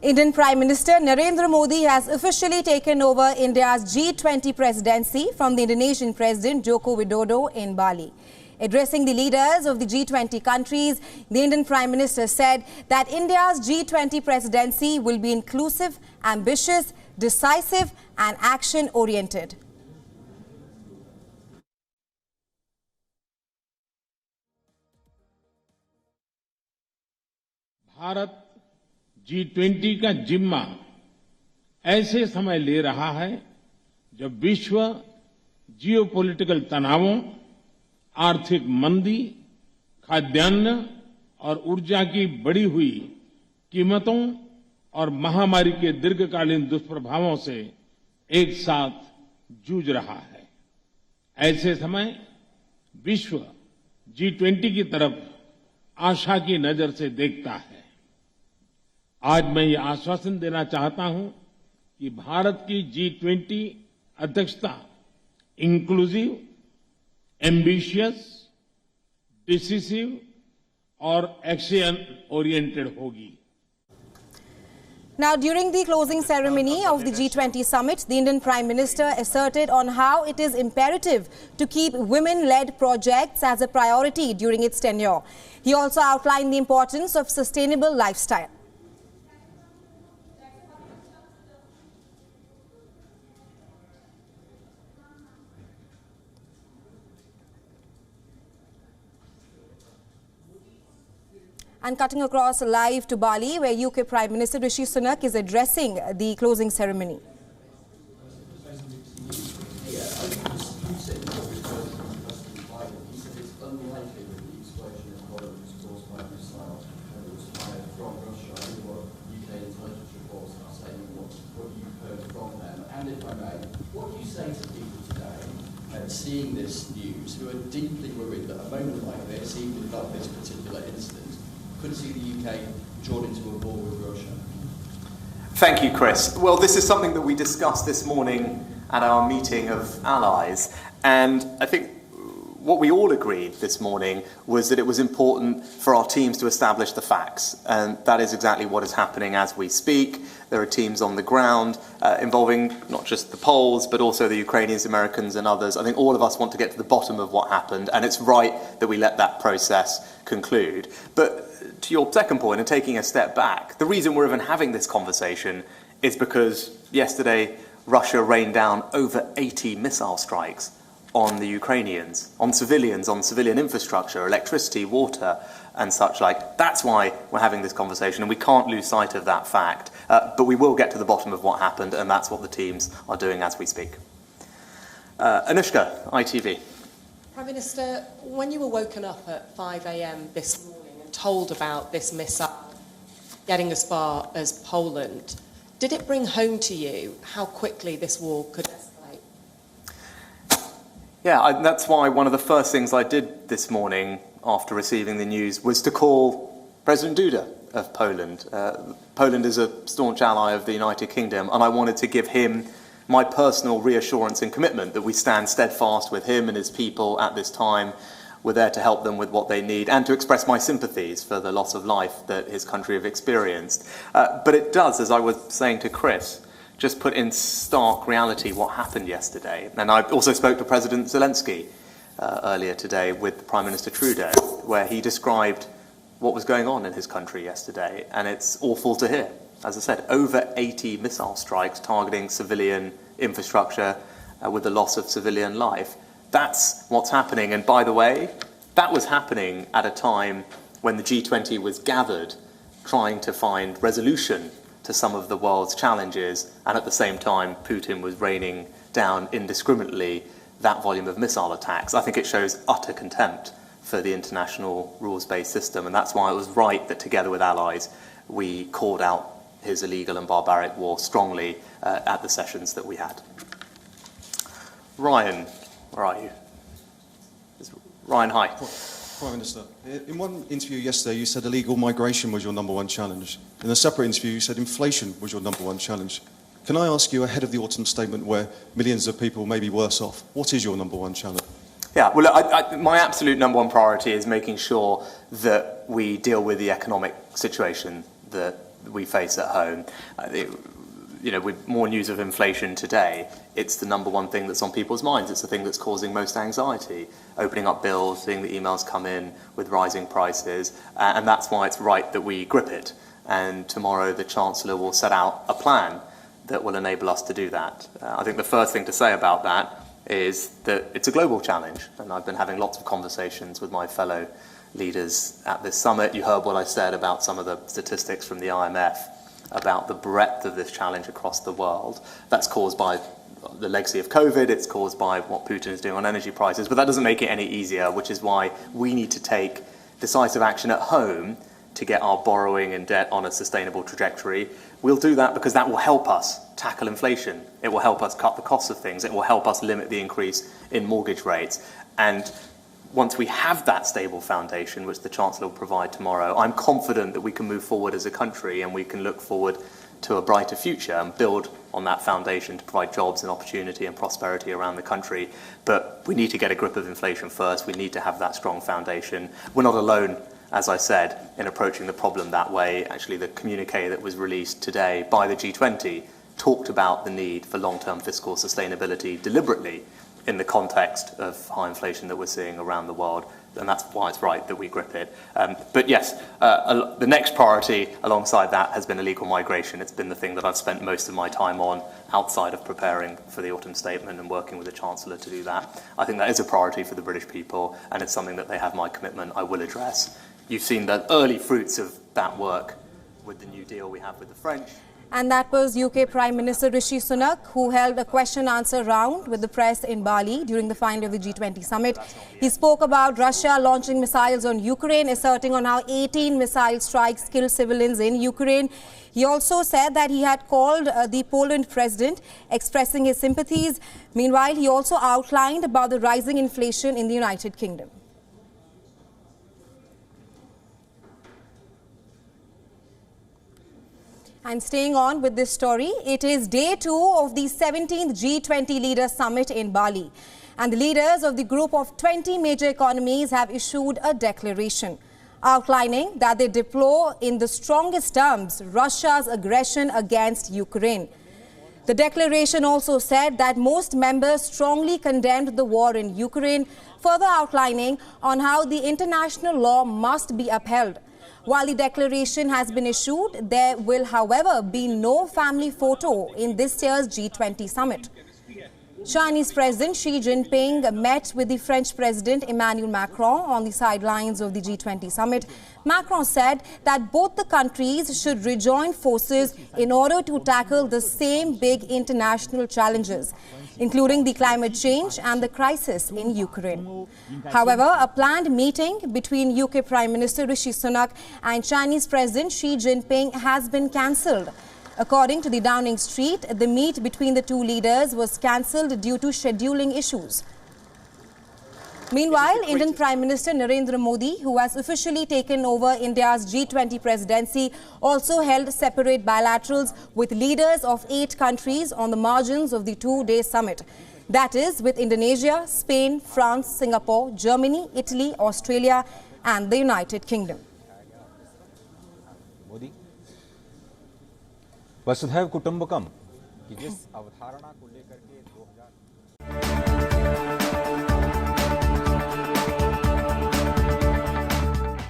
Indian Prime Minister Narendra Modi has officially taken over India's G20 presidency from the Indonesian President Joko Widodo in Bali. Addressing the leaders of the G20 countries, the Indian Prime Minister said that India's G20 presidency will be inclusive, ambitious, decisive and action-oriented. Bharat G20 का जिम्मा ऐसे समय ले रहा है जब विश्व geopolitical तनावों, आर्थिक मंदी, खाद्यान्न और ऊर्जा की बढ़ी हुई कीमतों और महामारी के दीर्घकालीन दुष्प्रभावों से एक साथ जूझ रहा है। ऐसे समय विश्व G20 की तरफ आशा की नजर से देखता है। आज मैं ये आश्वासन देना चाहता हूं कि भारत की G20 अध्यक्षता इंक्लूसिव, एम्बिशियस, डिसिसिव और एक्शन ओरिएंटेड होगी। Now, during the closing ceremony of the G20 summit, the Indian Prime Minister asserted on how it is imperative to keep women-led projects as a priority during its tenure. He also outlined the importance of sustainable lifestyle. And cutting across live to Bali, where UK Prime Minister Rishi Sunak is addressing the closing ceremony. Seeing this news, who are deeply worried that a moment like this, even about this particular incident, could see the UK drawn into a war with Russia? Thank you, Chris. Well, this is something that we discussed this morning at our meeting of allies, and I think what we all agreed this morning was that it was important for our teams to establish the facts, and that is exactly what is happening as we speak. There are teams on the ground involving not just the Poles, but also the Ukrainians, Americans and others. I think all of us want to get to the bottom of what happened, and it's right that we let that process conclude. But to your second point, and taking a step back, the reason we're even having this conversation is because yesterday Russia rained down over 80 missile strikes on the Ukrainians, on civilian infrastructure, electricity, water, and such like. That's why we're having this conversation, and we can't lose sight of that fact. But we will get to the bottom of what happened, and that's what the teams are doing as we speak. Anushka, ITV. Prime Minister, when you were woken up at 5 a.m. this morning and told about this mishap getting as far as Poland, did it bring home to you how quickly this war could escalate? Yeah, that's why one of the first things I did this morning after receiving the news was to call President Duda of Poland. Poland is a staunch ally of the United Kingdom, and I wanted to give him my personal reassurance and commitment that we stand steadfast with him and his people at this time. We're there to help them with what they need and to express my sympathies for the loss of life that his country have experienced. But it does, as I was saying to Chris, just put in stark reality what happened yesterday. And I also spoke to President Zelensky earlier today with Prime Minister Trudeau, where he described what was going on in his country yesterday, and it's awful to hear. As I said, over 80 missile strikes targeting civilian infrastructure with the loss of civilian life. That's what's happening. And by the way, that was happening at a time when the G20 was gathered trying to find resolution to some of the world's challenges, and at the same time Putin was raining down indiscriminately that volume of missile attacks. I think it shows utter contempt for the international rules-based system, and that's why it was right that together with allies we called out his illegal and barbaric war strongly at the sessions that we had. Ryan, where are you? Ryan, hi. Prime Minister, in one interview yesterday you said illegal migration was your #1 challenge. In a separate interview you said inflation was your #1 challenge. Can I ask you, ahead of the autumn statement where millions of people may be worse off, what is your #1 challenge? Yeah, well, my absolute #1 priority is making sure that we deal with the economic situation that we face at home. With more news of inflation today, it's the number one thing that's on people's minds. It's the thing that's causing most anxiety. Opening up bills, seeing the emails come in with rising prices, and that's why it's right that we grip it. And tomorrow the Chancellor will set out a plan that will enable us to do that. I think the first thing to say about that is that it's a global challenge, and I've been having lots of conversations with my fellow leaders at this summit. You heard what I said about some of the statistics from the IMF about the breadth of this challenge across the world. That's caused by the legacy of COVID, it's caused by what Putin is doing on energy prices, but that doesn't make it any easier, which is why we need to take decisive action at home to get our borrowing and debt on a sustainable trajectory. We'll do that because that will help us tackle inflation. It will help us cut the costs of things. It will help us limit the increase in mortgage rates. And once we have that stable foundation, which the Chancellor will provide tomorrow, I'm confident that we can move forward as a country and we can look forward to a brighter future and build on that foundation to provide jobs and opportunity and prosperity around the country. But we need to get a grip of inflation first. We need to have that strong foundation. We're not alone, as I said, in approaching the problem that way. Actually, the communique that was released today by the G20 talked about the need for long-term fiscal sustainability deliberately in the context of high inflation that we're seeing around the world, and that's why it's right that we grip it. But yes, the next priority alongside that has been illegal migration. It's been the thing that I've spent most of my time on outside of preparing for the autumn statement and working with the Chancellor to do that. I think that is a priority for the British people, and it's something that they have my commitment I will address. You've seen the early fruits of that work with the new deal we have with the French. And that was UK Prime Minister Rishi Sunak, who held a question-answer round with the press in Bali during the final of the G20 summit. He spoke about Russia launching missiles on Ukraine, asserting on how 18 missile strikes killed civilians in Ukraine. He also said that he had called the Poland president, expressing his sympathies. Meanwhile, he also outlined about the rising inflation in the United Kingdom. And staying on with this story, it is day 2 of the 17th G20 Leaders Summit in Bali. And the leaders of the group of 20 major economies have issued a declaration outlining that they deplore in the strongest terms Russia's aggression against Ukraine. The declaration also said that most members strongly condemned the war in Ukraine, further outlining on how the international law must be upheld. While the declaration has been issued, there will, however, be no family photo in this year's G20 summit. Chinese President Xi Jinping met with the French President Emmanuel Macron on the sidelines of the G20 summit. Macron said that both the countries should rejoin forces in order to tackle the same big international challenges, including the climate change and the crisis in Ukraine. However, a planned meeting between UK Prime Minister Rishi Sunak and Chinese President Xi Jinping has been cancelled. According to the Downing Street, the meet between the two leaders was cancelled due to scheduling issues. Meanwhile, Indian Prime Minister Narendra Modi, who has officially taken over India's G20 presidency, also held separate bilaterals with leaders of 8 countries on the margins of the 2-day summit. That is with Indonesia, Spain, France, Singapore, Germany, Italy, Australia and the United Kingdom. वसुधैव कुटुंबकम की जिस अवधारणा को लेकर के